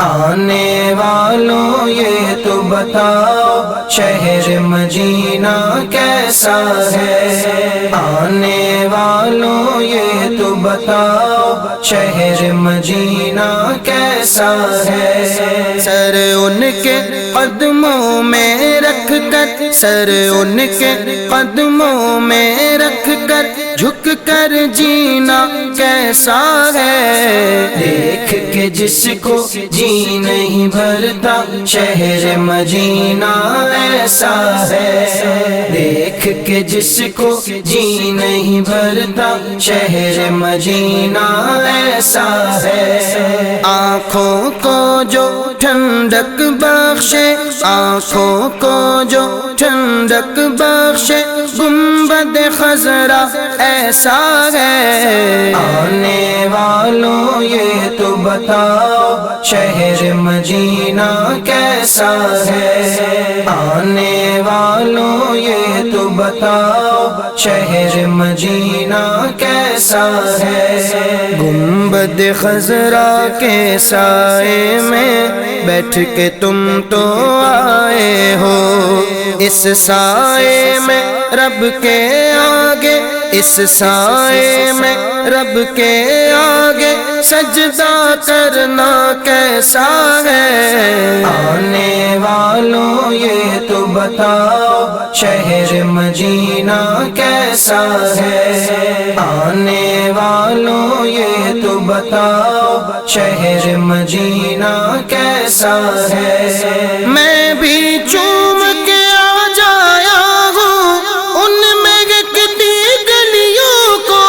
آنے والوں یہ تو بتاؤ شہر مدینہ کیسا ہے، آنے والوں یہ تو بتاؤ شہر مدینہ کیسا ہے۔ سر ان کے قدموں میں رکھ کر، سر ان کے قدموں میں رکھ کر جھک کر جینا کیسا ہے، دیکھ کے جس کو جی نہیں بھرتا شہر مدینہ ایسا ہے، دیکھ کے جس کو جی نہیں بھرتا شہر مدینہ ایسا ہے۔ آنکھوں کو جو ٹھنڈک بخشے، آنکھوں کو جو ٹھنڈک بخشے گنبد خضرا ایسا ہے، آنے والوں یہ تو بتاؤ شہر مدینہ کیسا ہے، آنے والوں یہ تو بتاؤ شہر مدینہ کیسا ہے۔ گنبد خضرا کے سائے میں بیٹھ کے تم تو آئے ہو، اس سائے میں رب کے آگے، اس سائے میں رب کے آگے سجدہ کرنا کیسا ہے، آنے والوں یہ تو بتاؤ شہر مدینہ کیسا ہے، آنے والوں یہ تو بتاؤ شہر مدینہ کیسا ہے۔ میں بھی چوم کے آ جایا ہوں ان مہکتی گلیوں کو،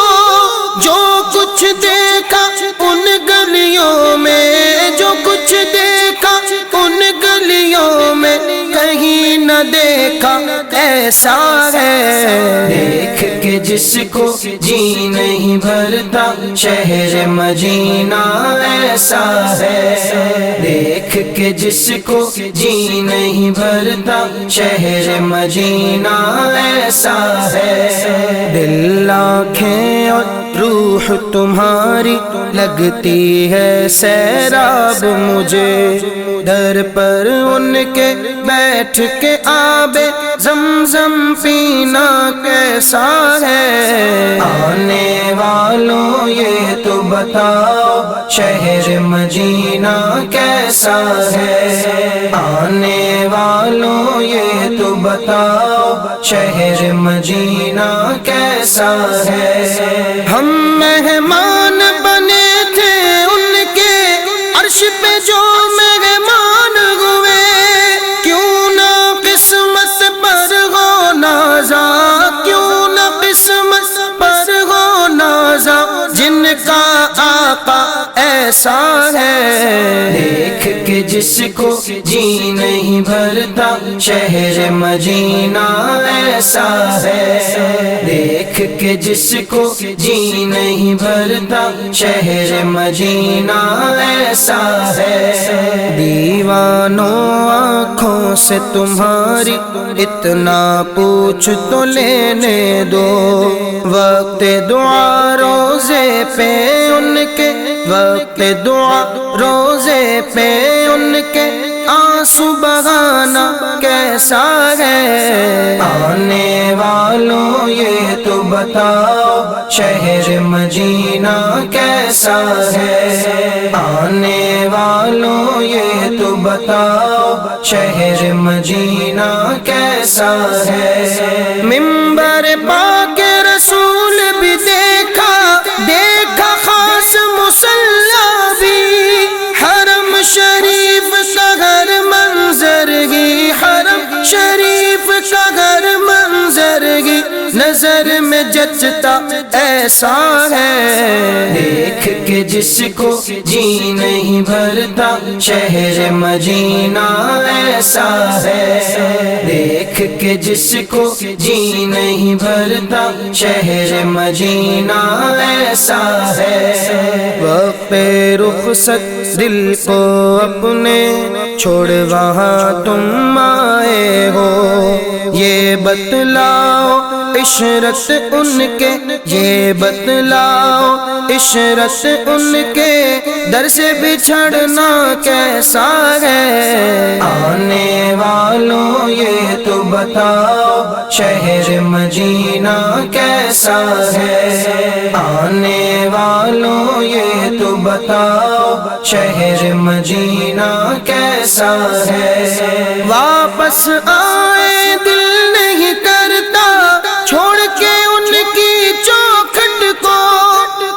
جو کچھ دیکھا ان گلیوں میں، جو کچھ دیکھا ان گلیوں میں کہیں نہ دیکھا ایسا ہے، دیکھ کے جس کو جی نہیں بھرتا شہر مدینہ ایسا ہے، دیکھ کے جس کو جی نہیں بھرتا شہر مدینہ ایسا ہے۔ دل آنکھیں اور روح تمہاری لگتی ہے سیراب مجھے، در پر ان کے بیٹھ کے آب زمزم پینا کیسا ہے، آنے والوں یہ تو بتاؤ شہر مدینہ کیسا ہے، آنے والوں یہ تو بتاؤ شہر مدینہ کیسا ہے۔ ہم مہمان بنے تھے ان کے عرش پہ جو مہمان ہوئے، کیوں نہ قسمت پر ہو نازا، کیوں نہ قسمت پر ہو نازا، جن کا آقا ایسا ہے، دیکھ کے جس کو جی نہیں بھرتا شہر مدینہ ایسا ہے، دیکھ کے جس کو جی نہیں بھرتا شہر مدینہ ایسا ہے۔ دیوانوں آنکھوں سے تمہاری اتنا پوچھ تو لینے دو، وقت دعا روزے پہ ان کے، وقت دعا روزے پہ ان کے آنسو بہانا کیسا ہے، آنے والوں یہ تو بتاؤ شہر مدینہ کیسا ہے، آنے والوں یہ تو بتاؤ شہر مدینہ کیسا ہے۔ منبر پاک رسول بھی دیکھا، دیکھا خاص مصلی بھی، حرم شریف کا ہر منظر ہی، حرم شریف کا ہر منظر ہی نظر میں جچتا ایسا ہے، دیکھ کے جس کو جی نہیں بھرتا شہر مدینہ ایسا ہے، دیکھ کے جس کو جی نہیں بھرتا شہر مدینہ ایسا ہے۔ وقت رخصت دل کو اپنے چھوڑ وہاں تم آئے ہو، یہ بتلاؤ عشرت ان کے، یہ بتلاؤ عشرت ان کے، در سے بچھڑنا کیسا ہے؟ آنے والوں یہ تو بتاؤ شہر مدینہ کیسا ہے؟ آنے والوں یہ تو بتاؤ شہر مدینہ کیسا ہے؟ واپس آئے دل نہیں کرتا چھوڑ کے ان کی چوکھٹ کو،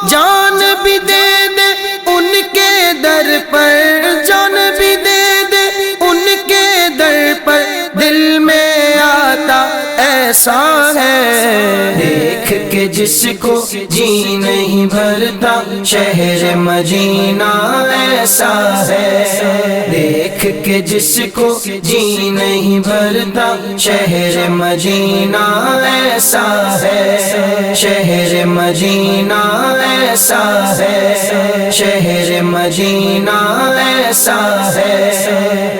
جان بھی دے دے ان کے در پر، جان بھی دے دے ان کے در پر، دل میں آتا ایسا ہے، دیکھ کے جس کو جی نہیں بھرتا شہر مدینہ ایسا ہے، دیکھ کے جس کو جی نہیں بھرتا شہر مدینہ ایسا ہے، شہر مدینہ ایسا ہے، شہر مدینہ ایسا ہے۔